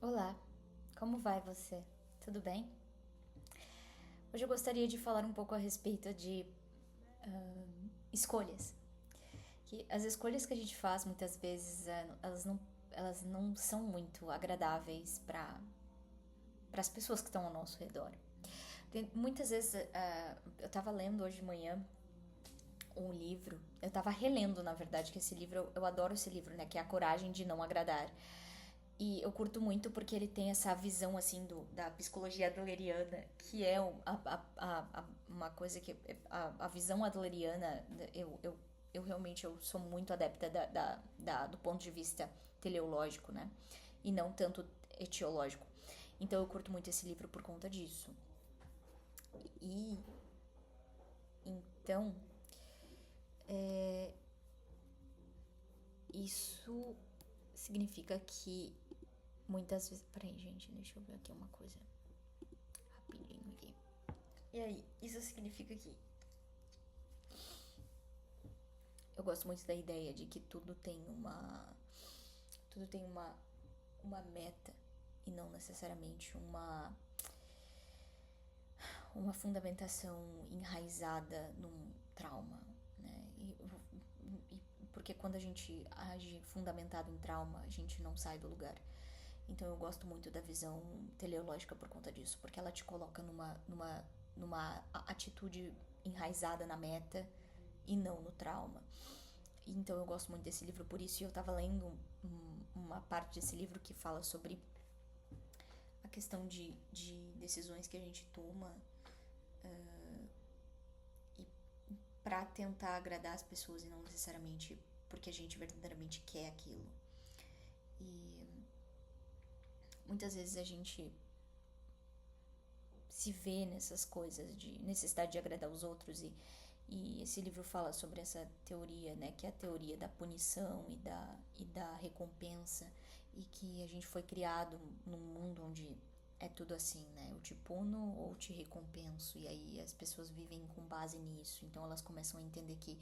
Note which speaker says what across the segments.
Speaker 1: Olá, como vai você? Tudo bem? Hoje eu gostaria de falar um pouco a respeito de escolhas. Que as escolhas que a gente faz muitas vezes elas não são muito agradáveis para as pessoas que estão ao nosso redor. Muitas vezes eu estava lendo hoje de manhã um livro, eu estava relendo na verdade, que esse livro, eu adoro esse livro, né? Que é A Coragem de Não Agradar. E eu curto muito porque ele tem essa visão, assim, da psicologia adleriana, que é uma coisa que... A visão adleriana, eu realmente eu sou muito adepta do ponto de vista teleológico, né? E não tanto etiológico. Então eu curto muito esse livro por conta disso. E então isso significa que muitas vezes... Peraí, gente, deixa eu ver aqui uma coisa rapidinho aqui. E aí, isso significa que eu gosto muito da ideia de que tudo tem uma meta e não necessariamente uma fundamentação enraizada num trauma, né? E porque quando a gente age fundamentado em trauma, a gente não sai do lugar. Então eu gosto muito da visão teleológica por conta disso, porque ela te coloca numa atitude enraizada na meta e não no trauma. Então eu gosto muito desse livro por isso, e eu tava lendo uma parte desse livro que fala sobre a questão de decisões que a gente toma e para tentar agradar as pessoas e não necessariamente porque a gente verdadeiramente quer aquilo. E muitas vezes a gente se vê nessas coisas de necessidade de agradar os outros, e esse livro fala sobre essa teoria, né, que é a teoria da punição e da recompensa, e que a gente foi criado num mundo onde é tudo assim, né, eu te puno ou te recompenso, e aí as pessoas vivem com base nisso, então elas começam a entender que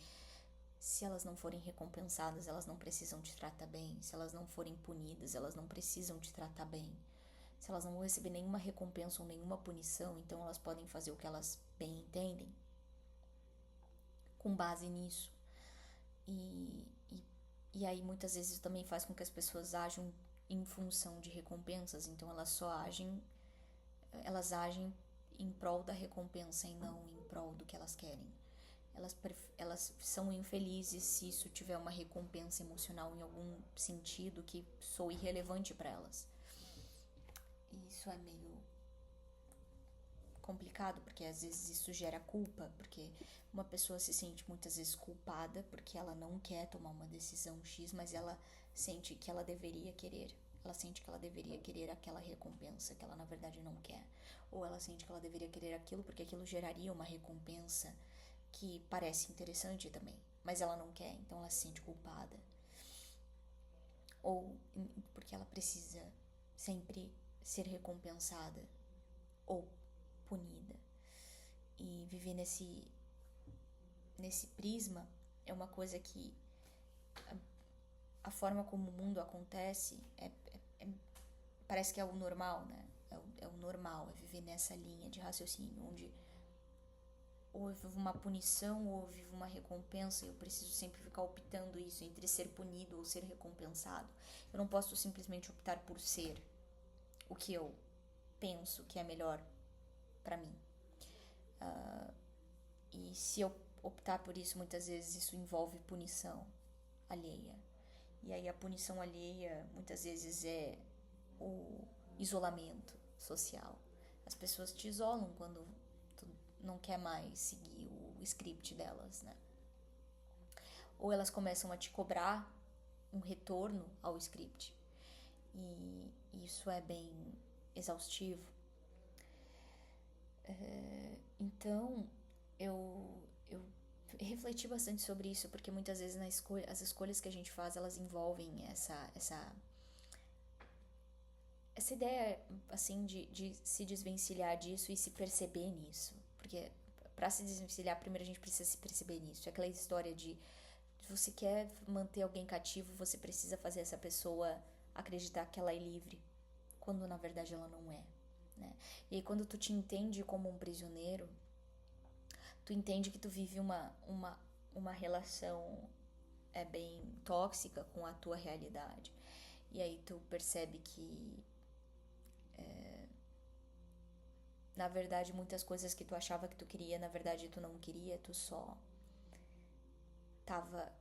Speaker 1: se elas não forem recompensadas, elas não precisam te tratar bem. Se elas não forem punidas, elas não precisam te tratar bem. Se elas não vão receber nenhuma recompensa ou nenhuma punição, então elas podem fazer o que elas bem entendem, com base nisso. E, e, e aí muitas vezes isso também faz com que as pessoas ajam em função de recompensas, então elas agem em prol da recompensa e não em prol do que elas querem. Elas são infelizes se isso tiver uma recompensa emocional em algum sentido que soe irrelevante para elas. E isso é meio complicado, porque às vezes isso gera culpa, porque uma pessoa se sente muitas vezes culpada porque ela não quer tomar uma decisão X, mas ela sente que ela deveria querer. Ela sente que ela deveria querer aquela recompensa que ela na verdade não quer. Ou ela sente que ela deveria querer aquilo porque aquilo geraria uma recompensa que parece interessante também, mas ela não quer, então ela se sente culpada. Ou porque ela precisa sempre ser recompensada ou punida. E viver nesse prisma é uma coisa que a forma como o mundo acontece parece que é o normal, né? É o normal, é viver nessa linha de raciocínio onde ou eu vivo uma punição ou eu vivo uma recompensa, e eu preciso sempre ficar optando isso entre ser punido ou ser recompensado. Eu não posso simplesmente optar por ser o que eu penso que é melhor para mim. E se eu optar por isso, muitas vezes isso envolve punição alheia. E aí a punição alheia muitas vezes é o isolamento social. As pessoas te isolam quando tu não quer mais seguir o script delas, né? Ou elas começam a te cobrar um retorno ao script. E isso é bem exaustivo. Então, eu refleti bastante sobre isso, porque muitas vezes as escolhas que a gente faz, elas envolvem essa ideia, assim, de se desvencilhar disso e se perceber nisso. Porque para se desvencilhar, primeiro a gente precisa se perceber nisso. É aquela história de se você quer manter alguém cativo, você precisa fazer essa pessoa acreditar que ela é livre. quando na verdade ela não é, né? E aí quando tu te entende como um prisioneiro, tu entende que tu vive uma relação bem tóxica com a tua realidade. E aí tu percebe que na verdade muitas coisas que tu achava que tu queria, na verdade tu não queria, tu só tava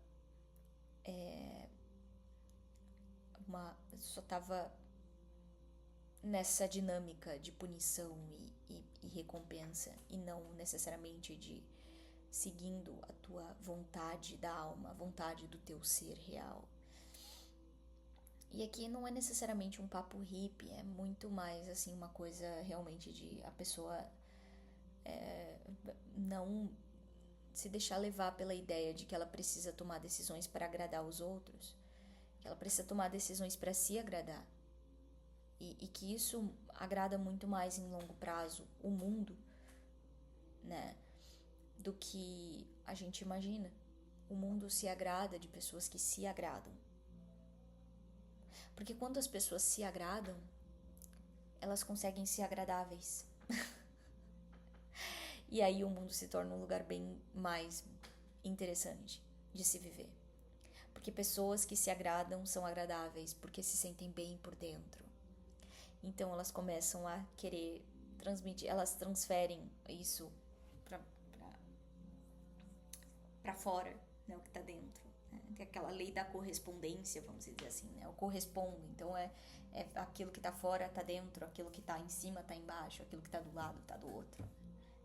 Speaker 1: só tava nessa dinâmica de punição e recompensa, e não necessariamente de seguindo a tua vontade da alma, a vontade do teu ser real. E aqui não é necessariamente um papo hippie, é muito mais assim uma coisa realmente de a pessoa não se deixar levar pela ideia de que ela precisa tomar decisões para agradar os outros, que ela precisa tomar decisões para se agradar. E que isso agrada muito mais em longo prazo o mundo, né, do que a gente imagina. O mundo se agrada de pessoas que se agradam. Porque quando as pessoas se agradam, elas conseguem ser agradáveis. E aí o mundo se torna um lugar bem mais interessante de se viver. Porque pessoas que se agradam são agradáveis porque se sentem bem por dentro. Então elas começam a querer transmitir, elas transferem isso para fora, né, o que está dentro. Né? Tem aquela lei da correspondência, vamos dizer assim, né? Eu correspondo, então é aquilo que está fora está dentro, aquilo que está em cima está embaixo, aquilo que está do lado está do outro.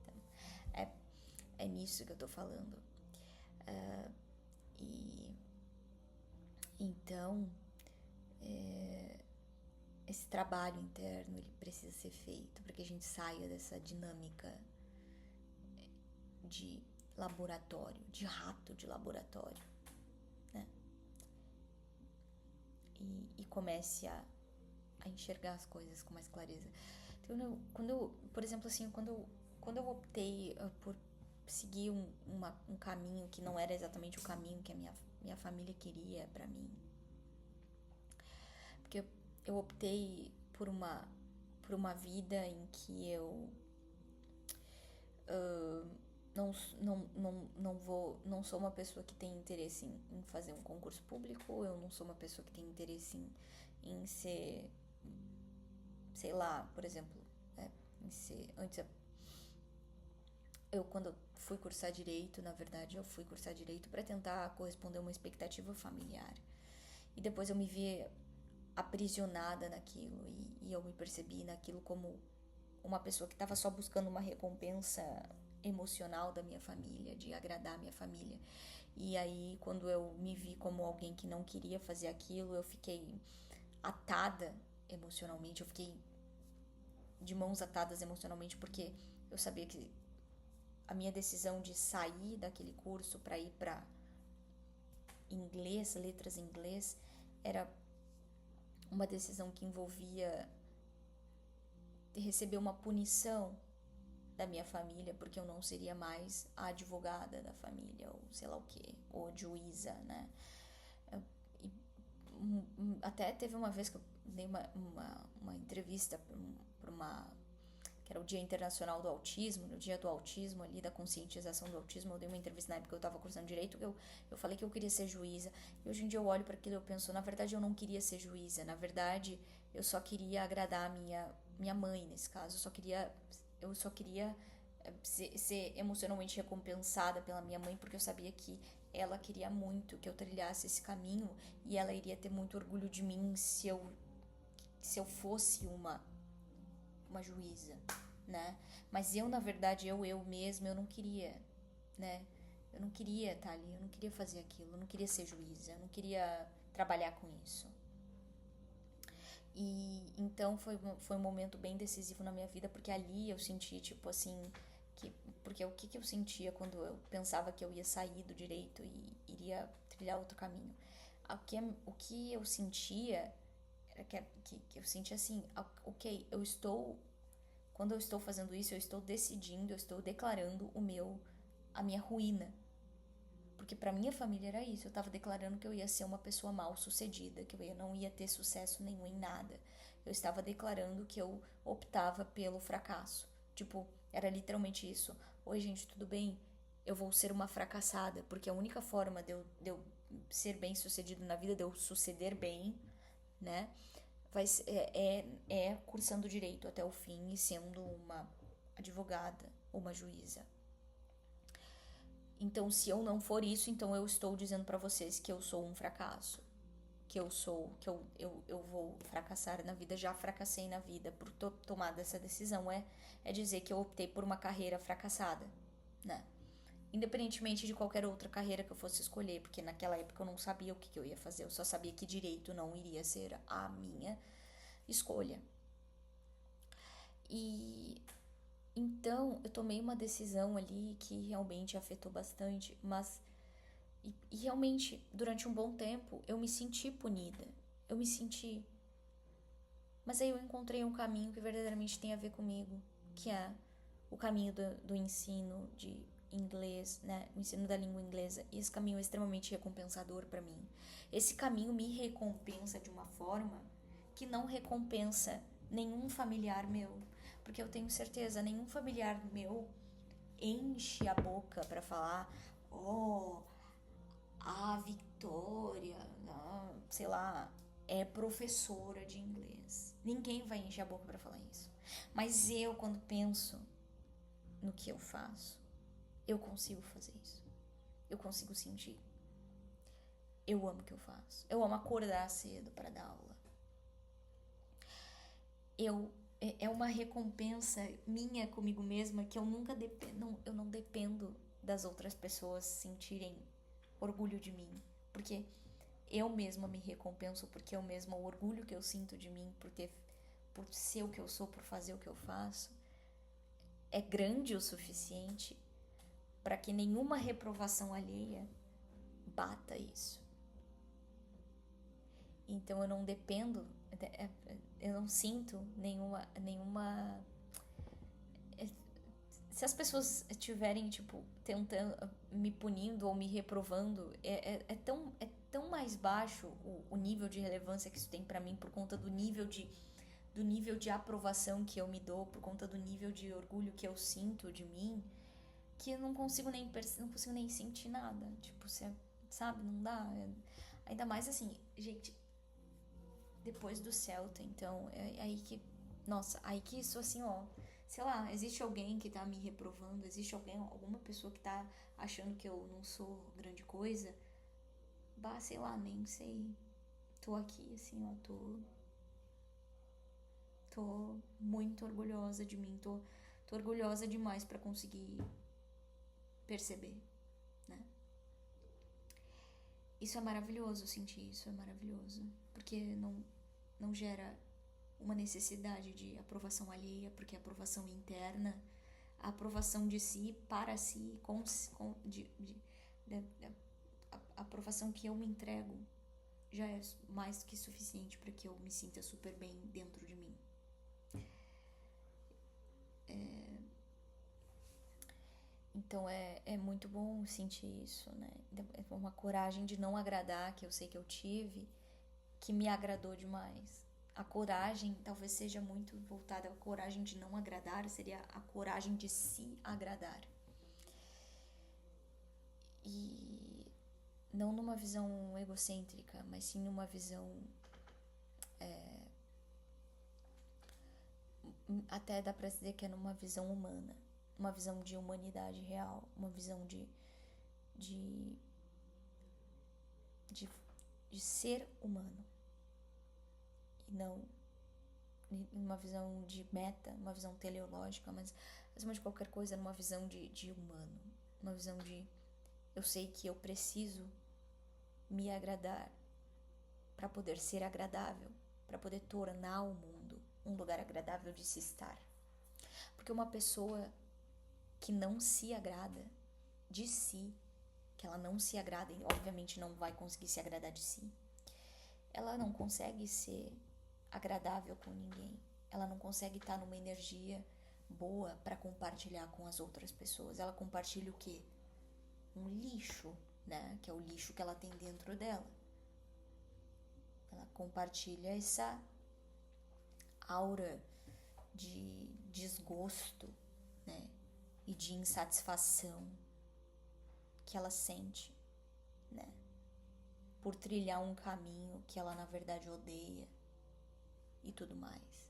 Speaker 1: Então, é nisso que eu estou falando. E então esse trabalho interno ele precisa ser feito para que a gente saia dessa dinâmica de laboratório, de rato de laboratório, né? E comece a enxergar as coisas com mais clareza. Então, por exemplo, assim, quando eu optei por seguir um caminho que não era exatamente o caminho que a minha família queria pra mim, porque eu optei por uma vida em que eu não sou uma pessoa que tem interesse em fazer um concurso público, eu não sou uma pessoa que tem interesse em ser, sei lá, por exemplo, em ser, antes quando eu fui cursar direito, na verdade eu fui cursar direito para tentar corresponder a uma expectativa familiar, e depois eu me vi aprisionada naquilo, e eu me percebi naquilo como uma pessoa que estava só buscando uma recompensa emocional da minha família, de agradar a minha família. E aí, quando eu me vi como alguém que não queria fazer aquilo, eu fiquei atada emocionalmente, eu fiquei de mãos atadas emocionalmente, porque eu sabia que a minha decisão de sair daquele curso para ir para inglês, letras em inglês, era uma decisão que envolvia receber uma punição da minha família, porque eu não seria mais a advogada da família, ou sei lá o que, ou juíza, né? E até teve uma vez que eu dei uma entrevista para uma que era o Dia Internacional do Autismo, no dia do autismo ali, da conscientização do autismo, eu dei uma entrevista na época que eu estava cursando direito, eu falei que eu queria ser juíza, e hoje em dia eu olho para aquilo e eu penso, na verdade eu não queria ser juíza, na verdade eu só queria agradar a minha mãe, nesse caso, eu só queria ser emocionalmente recompensada pela minha mãe, porque eu sabia que ela queria muito que eu trilhasse esse caminho, e ela iria ter muito orgulho de mim se eu fosse uma juíza, né? Mas eu, na verdade, eu mesma, eu não queria, né? Eu não queria estar ali, eu não queria fazer aquilo, eu não queria ser juíza, eu não queria trabalhar com isso. E então foi um momento bem decisivo na minha vida, porque ali eu senti, tipo assim, porque o que eu sentia quando eu pensava que eu ia sair do direito e iria trilhar outro caminho? O que eu sentia era que eu sentia assim, ok, quando eu estou fazendo isso, eu estou decidindo, eu estou declarando a minha ruína. Porque pra minha família era isso, eu tava declarando que eu ia ser uma pessoa mal sucedida, que eu não ia ter sucesso nenhum em nada. Eu estava declarando que eu optava pelo fracasso. Tipo, era literalmente isso. Oi, gente, tudo bem? Eu vou ser uma fracassada, porque a única forma de eu ser bem sucedido na vida, de eu suceder bem, né? É cursando direito até o fim e sendo uma advogada ou uma juíza. Então, se eu não for isso, então eu estou dizendo para vocês que eu sou um fracasso. Que eu vou fracassar na vida, já fracassei na vida por tomar essa decisão. É dizer que eu optei por uma carreira fracassada, né? Independentemente de qualquer outra carreira que eu fosse escolher, porque naquela época eu não sabia o que eu ia fazer, eu só sabia que direito não iria ser a minha escolha. E então eu tomei uma decisão ali que realmente afetou bastante, mas e realmente durante um bom tempo eu me senti punida. Eu me senti. Mas aí eu encontrei um caminho que verdadeiramente tem a ver comigo, que é o caminho do ensino de inglês, né? O ensino da língua inglesa. E esse caminho é extremamente recompensador para mim. Esse caminho me recompensa de uma forma que não recompensa nenhum familiar meu, porque eu tenho certeza, nenhum familiar meu enche a boca para falar, oh, a Victoria, sei lá, é professora de inglês. Ninguém vai encher a boca para falar isso. Mas eu, quando penso no que eu faço, eu consigo fazer isso. Eu consigo sentir. Eu amo o que eu faço. Eu amo acordar cedo para dar aula. É uma recompensa minha comigo mesma que eu nunca dependo, eu não dependo das outras pessoas sentirem orgulho de mim, porque eu mesma me recompenso, porque eu mesma, o orgulho que eu sinto de mim por ser o que eu sou, por fazer o que eu faço, é grande o suficiente para que nenhuma reprovação alheia bata isso. Então eu não dependo, eu não sinto nenhuma. Se as pessoas estiverem, tipo, tentando, me punindo ou me reprovando, é tão mais baixo o nível de relevância que isso tem pra mim por conta do nível de aprovação que eu me dou, por conta do nível de orgulho que eu sinto de mim, que eu não consigo nem sentir nada. Tipo, sabe, não dá. Ainda mais assim, gente, depois do Celta, então, é aí que, nossa, aí que isso assim, ó, sei lá, existe alguém que tá me reprovando, existe alguma pessoa que tá achando que eu não sou grande coisa, bah, sei lá, nem sei, tô aqui, assim, ó, tô muito orgulhosa de mim, tô orgulhosa demais pra conseguir perceber, né? Isso é maravilhoso, sentir isso é maravilhoso, porque não gera uma necessidade de aprovação alheia, porque a aprovação interna, a aprovação de si, para si, a aprovação que eu me entrego já é mais que suficiente para que eu me sinta super bem dentro de mim. Então é muito bom sentir isso, né? É uma coragem de não agradar que eu sei que eu tive, que me agradou demais. A coragem talvez seja muito voltada à coragem de não agradar, seria a coragem de se agradar. E não numa visão egocêntrica, mas sim numa visão até dá pra dizer que é numa visão humana, uma visão de humanidade real, uma visão de, de, de ser humano e não uma visão de meta, uma visão teleológica, mas acima de qualquer coisa numa visão de humano, uma visão de eu sei que eu preciso me agradar para poder ser agradável, para poder tornar o mundo um lugar agradável de se estar. Porque uma pessoa que não se agrada de si, que ela não se agrada e obviamente não vai conseguir se agradar de si, ela não consegue ser agradável com ninguém. Ela não consegue estar numa energia boa para compartilhar com as outras pessoas. Ela compartilha o quê? Um lixo, né? Que é o lixo que ela tem dentro dela. Ela compartilha aura de desgosto, né, e de insatisfação que ela sente, né, por trilhar um caminho que ela na verdade odeia e tudo mais,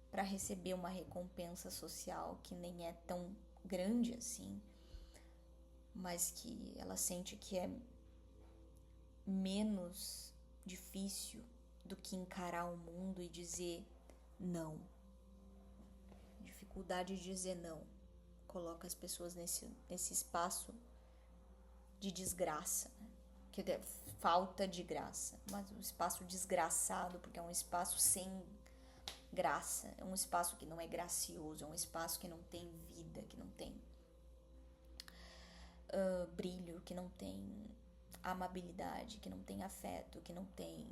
Speaker 1: para receber uma recompensa social que nem é tão grande assim, mas que ela sente que é menos difícil do que encarar o mundo e dizer não. Dificuldade de dizer não coloca as pessoas nesse espaço de desgraça, né? Que é falta de graça, mas um espaço desgraçado, porque é um espaço sem graça, é um espaço que não é gracioso, é um espaço que não tem vida, que não tem brilho, que não tem amabilidade, que não tem afeto, que não tem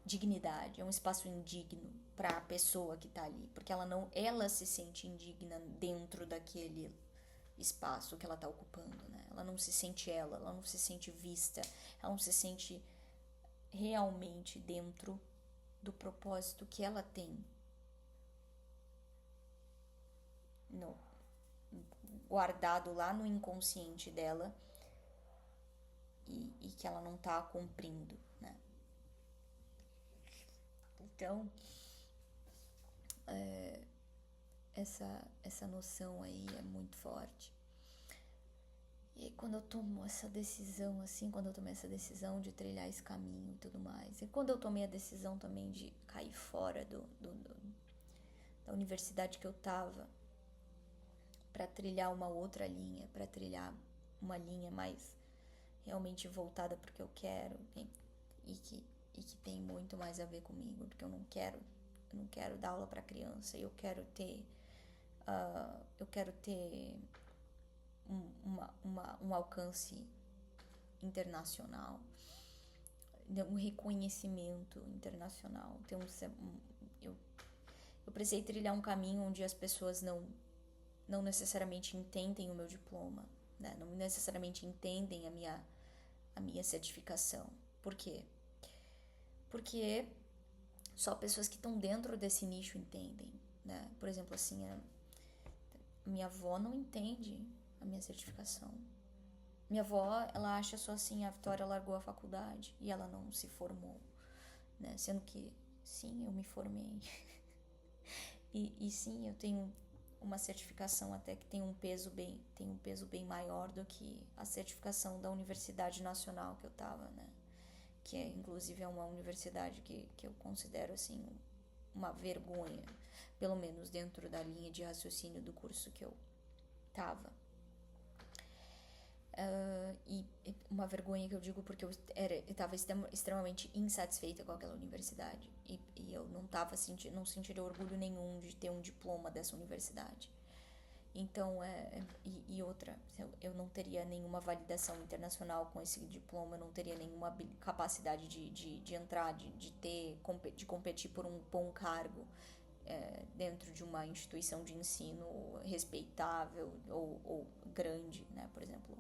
Speaker 1: dignidade. É um espaço indigno para a pessoa que tá ali, porque ela se sente indigna dentro daquele espaço que ela tá ocupando, né? Ela não se sente ela não se sente vista, ela não se sente realmente dentro do propósito que ela tem no, guardado lá no inconsciente dela e que ela não tá cumprindo, né? Então, essa noção aí é muito forte. E quando eu tomo essa decisão, assim, quando eu tomei essa decisão de trilhar esse caminho e tudo mais, e quando eu tomei a decisão também de cair fora da universidade que eu tava, para trilhar uma outra linha, para trilhar uma linha mais realmente voltada pro que eu quero e que tem muito mais a ver comigo, porque eu não quero dar aula para criança, eu quero ter um alcance internacional, um reconhecimento internacional. Eu precisei trilhar um caminho onde as pessoas não necessariamente entendem o meu diploma, né? Não necessariamente entendem a minha certificação. Por quê? Porque só pessoas que estão dentro desse nicho entendem, né? Por exemplo, assim, a minha avó não entende a minha certificação. Minha avó, ela acha só assim, a Vitória largou a faculdade e ela não se formou, né? Sendo que, sim, eu me formei. e sim, eu tenho uma certificação até que tem um peso bem maior do que a certificação da Universidade Nacional que eu tava, né? Que é, inclusive é uma universidade que eu considero assim uma vergonha, pelo menos dentro da linha de raciocínio do curso que eu tava. E uma vergonha que eu digo porque eu estava extremamente insatisfeita com aquela universidade e eu não sentiria orgulho nenhum de ter um diploma dessa universidade. Então, e outra, eu não teria nenhuma validação internacional com esse diploma, eu não teria nenhuma capacidade de entrar, de competir por um bom cargo dentro de uma instituição de ensino respeitável ou grande, né? Por exemplo,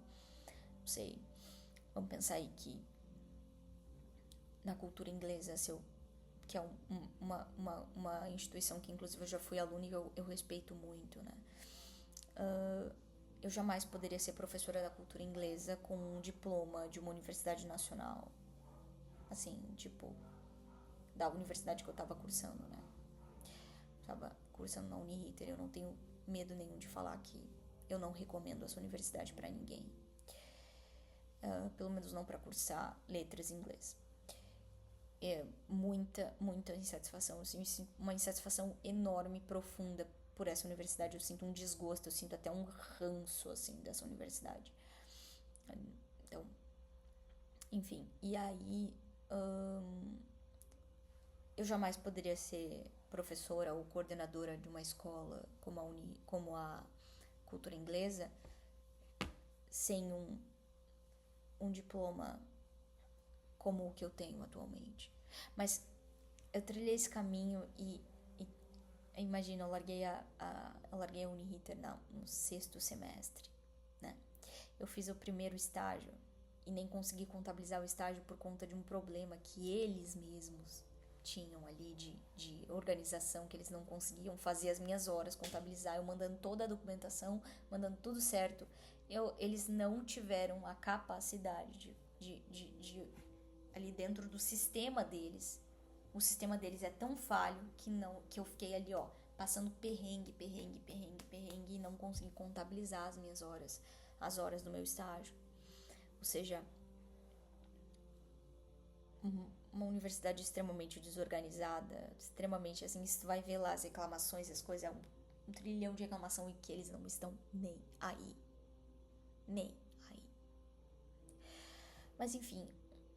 Speaker 1: não sei, vamos pensar aí que na cultura inglesa, que é uma instituição que inclusive eu já fui aluna e eu respeito muito, né? Eu jamais poderia ser professora da cultura inglesa com um diploma de uma universidade nacional, assim, tipo, da universidade que eu tava cursando, né? Tava cursando na Uniriter, eu não tenho medo nenhum de falar que eu não recomendo essa universidade para ninguém. Pelo menos não para cursar letras em inglês. É muita insatisfação, assim, uma insatisfação enorme, profunda por essa universidade. Eu sinto um desgosto, eu sinto até um ranço, assim, dessa universidade. Então, enfim, e aí eu jamais poderia ser professora ou coordenadora de uma escola como a cultura inglesa sem um diploma como o que eu tenho atualmente. Mas eu trilhei esse caminho e imagina, eu larguei a Uniriter no 6º semestre, né? Eu fiz o primeiro estágio e nem consegui contabilizar o estágio por conta de um problema que eles mesmos tinham ali de organização, que eles não conseguiam fazer as minhas horas, contabilizar, eu mandando toda a documentação, mandando tudo certo. Eles não tiveram a capacidade de ali dentro do sistema deles. O sistema deles é tão falho que eu fiquei ali, ó, passando perrengue e não consegui contabilizar as minhas horas, as horas do meu estágio. Ou seja, uma universidade extremamente desorganizada, extremamente assim, você vai ver lá as reclamações, as coisas, é um trilhão de reclamação e que eles não estão nem aí. Nem aí. Mas enfim,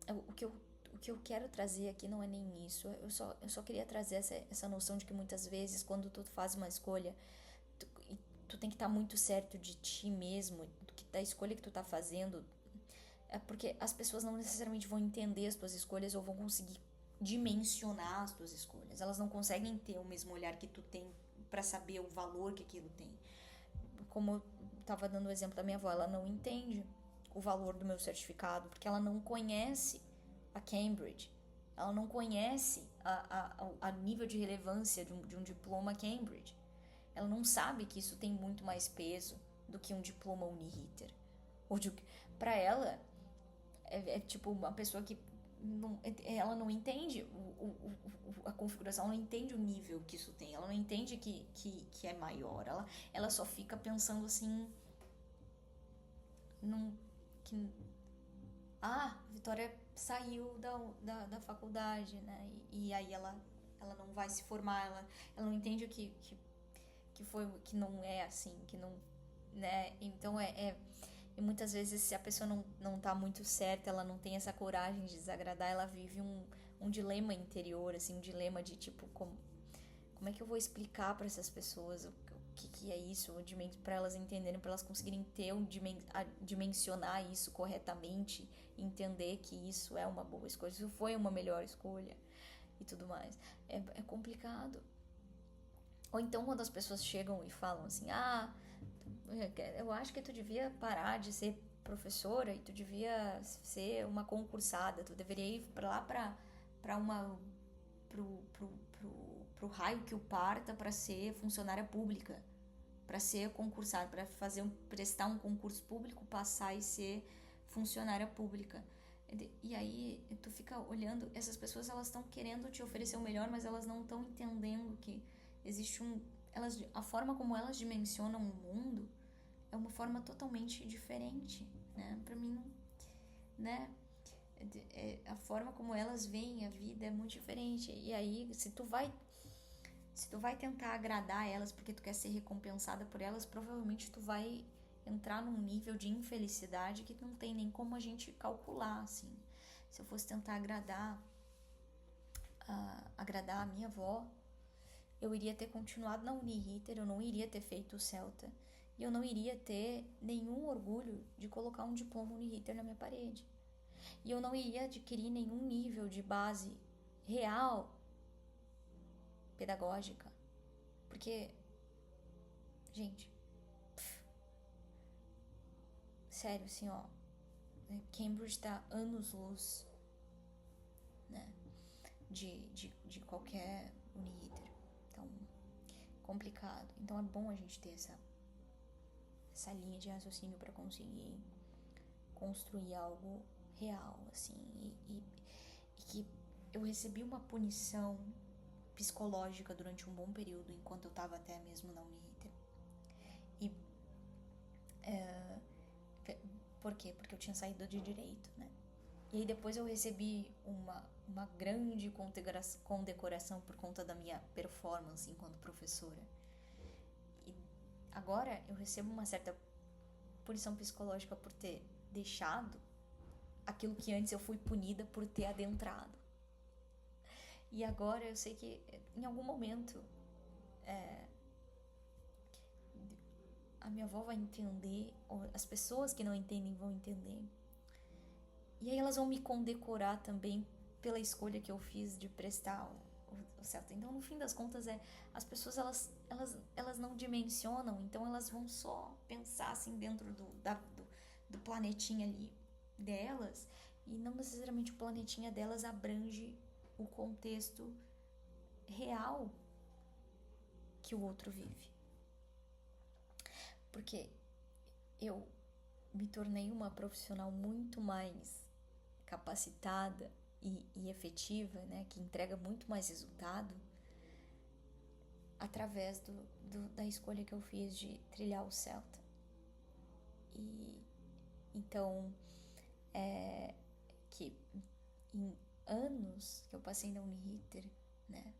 Speaker 1: o que eu quero trazer aqui não é nem isso. Eu só queria trazer essa noção de que muitas vezes, quando tu faz uma escolha, tu tem que estar muito certo de ti mesmo, da escolha que tu tá fazendo. É porque as pessoas não necessariamente vão entender as tuas escolhas ou vão conseguir dimensionar as tuas escolhas. Elas não conseguem ter o mesmo olhar que tu tem para saber o valor que aquilo tem. Como eu tava dando o exemplo da minha avó, ela não entende o valor do meu certificado porque ela não conhece a Cambridge. Ela não conhece a nível de relevância de um diploma Cambridge. Ela não sabe que isso tem muito mais peso do que um diploma Uniriter. Para ela, é tipo uma pessoa que ela não entende a configuração, ela não entende o nível que isso tem, ela não entende que é maior, ela só fica pensando assim, que Vitória saiu da faculdade, né? E aí ela não vai se formar, ela não entende que não é assim, que não, né? Então e muitas vezes, se a pessoa não tá muito certa, ela não tem essa coragem de desagradar, ela vive um dilema interior, assim, um dilema de tipo, como é que eu vou explicar para essas pessoas o que é isso, para elas entenderem, para elas conseguirem dimensionar isso corretamente, entender que isso é uma boa escolha, isso foi uma melhor escolha e tudo mais. É complicado. Ou então quando as pessoas chegam e falam assim, eu acho que tu devia parar de ser professora e tu devia ser uma concursada, tu deveria ir pra lá pro raio que o parta para ser funcionária pública, para ser concursada, para prestar um concurso público, passar e ser funcionária pública. E aí tu fica olhando, essas pessoas elas estão querendo te oferecer o melhor, mas elas não estão entendendo que existe a forma como elas dimensionam o mundo é uma forma totalmente diferente, né? Para mim, né? A forma como elas veem a vida é muito diferente. E aí, se tu vai tentar agradar elas porque tu quer ser recompensada por elas, provavelmente tu vai entrar num nível de infelicidade que não tem nem como a gente calcular, assim. Se eu fosse tentar agradar a minha avó, eu iria ter continuado na Uniriter, eu não iria ter feito o Celta, e eu não iria ter nenhum orgulho de colocar um diploma Uniriter na minha parede. E eu não iria adquirir nenhum nível de base real pedagógica. Porque, gente, sério, assim, ó, Cambridge tá anos-luz, né, de qualquer Uniriter. Então, complicado. Então é bom a gente ter essa linha de raciocínio para conseguir construir algo real, assim, e que eu recebi uma punição psicológica durante um bom período, enquanto eu estava até mesmo na Uniriter. E por quê? Porque eu tinha saído de direito, né? E aí depois eu recebi uma grande condecoração por conta da minha performance enquanto professora. E agora eu recebo uma certa punição psicológica por ter deixado aquilo que antes eu fui punida por ter adentrado. E agora eu sei que em algum momento a minha avó vai entender, ou as pessoas que não entendem vão entender. E aí elas vão me condecorar também pela escolha que eu fiz de prestar o certo. Então, no fim das contas, as pessoas elas não dimensionam, então elas vão só pensar assim dentro do planetinha ali delas, e não necessariamente o planetinha delas abrange o contexto real que o outro vive. Porque eu me tornei uma profissional muito mais capacitada e efetiva, né, que entrega muito mais resultado através da escolha que eu fiz de trilhar o Celta. E então, que em anos que eu passei na Uniriter, né,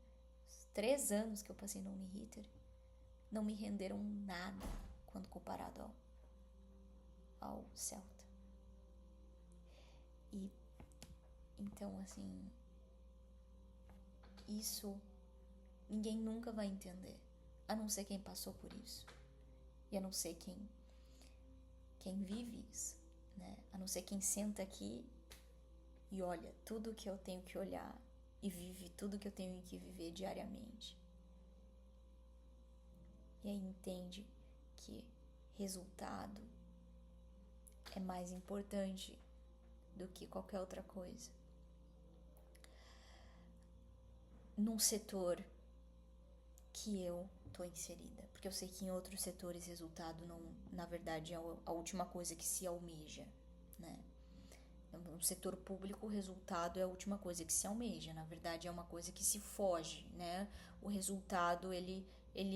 Speaker 1: os 3 anos que eu passei na Uniriter, não me renderam nada quando comparado ao Celta. E então, assim, isso ninguém nunca vai entender, a não ser quem passou por isso, e a não ser quem vive isso, né? A não ser quem senta aqui e olha tudo que eu tenho que olhar e vive tudo que eu tenho que viver diariamente. E aí entende que resultado é mais importante do que qualquer outra coisa. Num setor que eu tô inserida, porque eu sei que em outros setores resultado não, na verdade, é a última coisa que se almeja, né? No setor público, o resultado é a última coisa que se almeja, na verdade é uma coisa que se foge, né? O resultado ele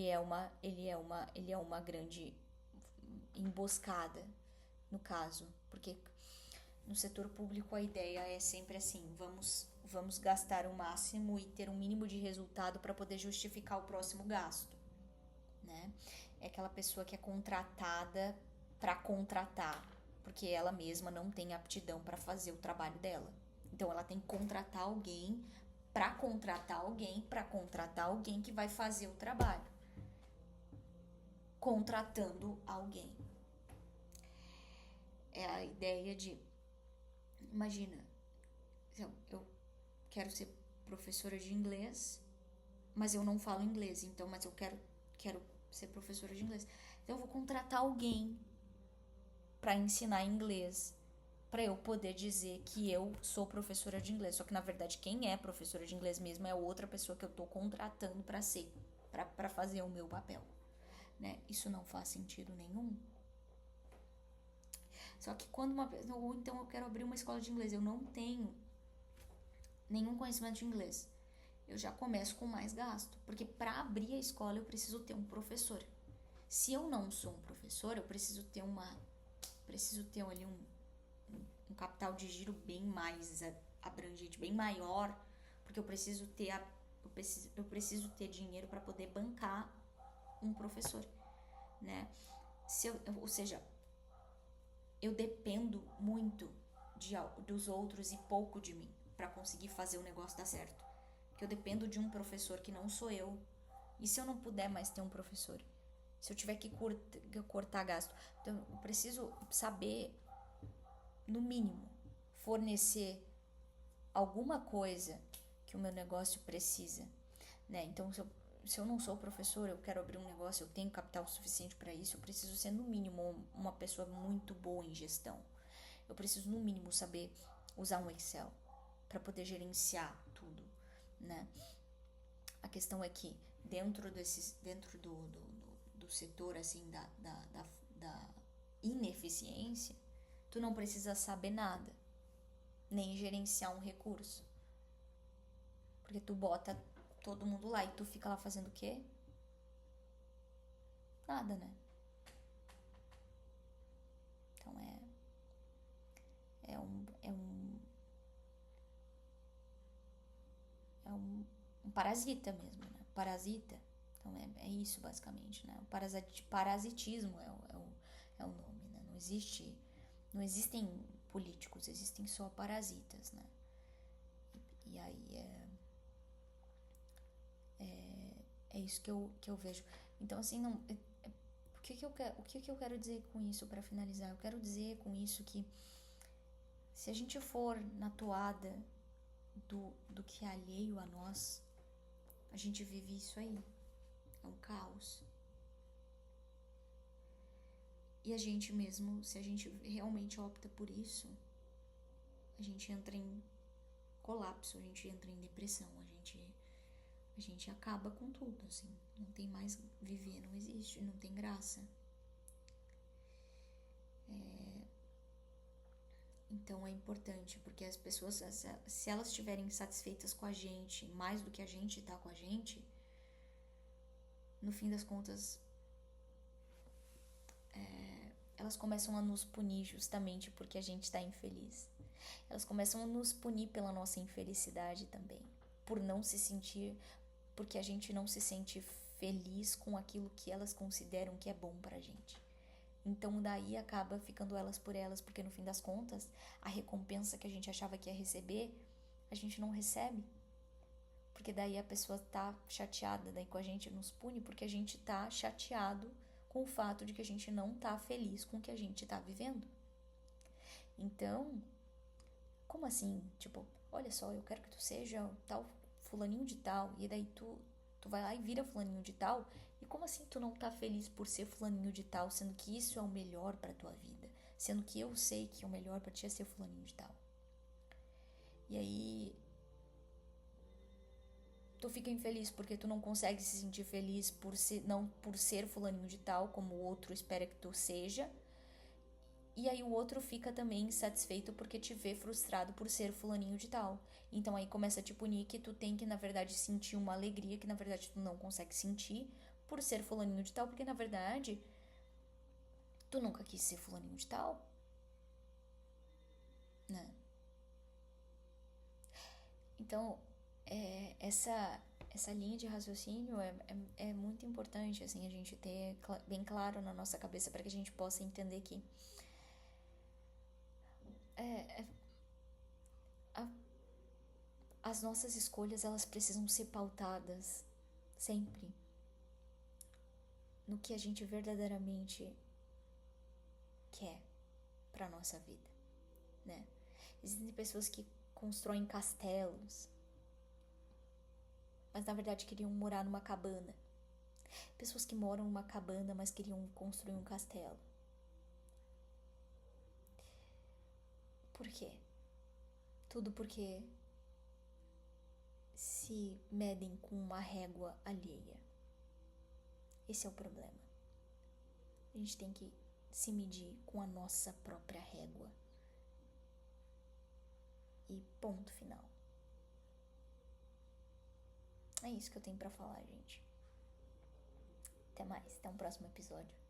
Speaker 1: é uma grande emboscada, no caso, porque no setor público a ideia é sempre assim, vamos gastar o máximo e ter um mínimo de resultado para poder justificar o próximo gasto, né? É aquela pessoa que é contratada para contratar, porque ela mesma não tem aptidão para fazer o trabalho dela. Então ela tem que contratar alguém para contratar alguém para contratar alguém que vai fazer o trabalho. Contratando alguém. É a ideia de, imagina, eu quero ser professora de inglês, mas eu não falo inglês, então, mas eu quero ser professora de inglês. Então eu vou contratar alguém para ensinar inglês, para eu poder dizer que eu sou professora de inglês. Só que na verdade quem é professora de inglês mesmo é outra pessoa que eu tô contratando para ser, para fazer o meu papel, né? Isso não faz sentido nenhum. Só que quando ou então eu quero abrir uma escola de inglês, eu não tenho nenhum conhecimento de inglês, eu já começo com mais gasto, porque para abrir a escola eu preciso ter um professor. Se eu não sou um professor, eu preciso ter ali um capital de giro bem mais abrangente, bem maior, porque eu preciso ter dinheiro para poder bancar um professor, né? Ou seja, eu dependo muito dos outros e pouco de mim para conseguir fazer o negócio dar certo. Que eu dependo de um professor que não sou eu. E se eu não puder mais ter um professor? Se eu tiver que cortar gasto? Então eu preciso saber, no mínimo, fornecer alguma coisa que o meu negócio precisa, né? Então se eu não sou professor, eu quero abrir um negócio, eu tenho capital suficiente para isso, eu preciso ser no mínimo uma pessoa muito boa em gestão. Eu preciso no mínimo saber usar um Excel para poder gerenciar tudo, né? A questão é que dentro do setor assim da ineficiência, tu não precisa saber nada, nem gerenciar um recurso, porque tu bota todo mundo lá e tu fica lá fazendo o quê? Nada, né? Então é um parasita mesmo, né? Parasita. Então é isso basicamente, né? O parasitismo é o nome, né? Não existem políticos, existem só parasitas, né? E aí é isso que eu vejo. Então assim, não, o que eu quero dizer com isso para finalizar? Eu quero dizer com isso que se a gente for na toada do que é alheio a nós, a gente vive isso aí. É um caos. E a gente mesmo, se a gente realmente opta por isso, a gente entra em colapso, a gente entra em depressão, a gente acaba com tudo, assim. Não tem mais viver, não existe, não tem graça. Então é importante, porque as pessoas, se elas estiverem satisfeitas com a gente, mais do que a gente tá com a gente, no fim das contas, elas começam a nos punir justamente porque a gente tá infeliz. Elas começam a nos punir pela nossa infelicidade também, por não se sentir, porque a gente não se sente feliz com aquilo que elas consideram que é bom pra gente. Então daí acaba ficando elas por elas, porque no fim das contas, a recompensa que a gente achava que ia receber, a gente não recebe. Porque daí a pessoa tá chateada, daí com a gente nos pune, porque a gente tá chateado com o fato de que a gente não tá feliz com o que a gente tá vivendo. Então, como assim? Tipo, olha só, eu quero que tu seja tal fulaninho de tal, e daí tu vai lá e vira fulaninho de tal, e como assim tu não tá feliz por ser fulaninho de tal, sendo que isso é o melhor pra tua vida, sendo que eu sei que o melhor pra ti é ser fulaninho de tal. E aí tu fica infeliz porque tu não consegue se sentir feliz não por ser fulaninho de tal, como o outro espera que tu seja. E aí o outro fica também insatisfeito porque te vê frustrado por ser fulaninho de tal. Então aí começa a te punir que tu tem que, na verdade, sentir uma alegria que, na verdade, tu não consegue sentir por ser fulaninho de tal, porque, na verdade, tu nunca quis ser fulaninho de tal, né? Então, essa linha de raciocínio é muito importante, assim, a gente ter bem claro na nossa cabeça para que a gente possa entender que a- as nossas escolhas, elas precisam ser pautadas sempre no que a gente verdadeiramente quer para nossa vida, né? Existem pessoas que constroem castelos, mas na verdade queriam morar numa cabana. Pessoas que moram numa cabana, mas queriam construir um castelo. Por quê? Tudo porque se medem com uma régua alheia. Esse é o problema. A gente tem que se medir com a nossa própria régua. E ponto final. É isso que eu tenho pra falar, gente. Até mais, até um próximo episódio.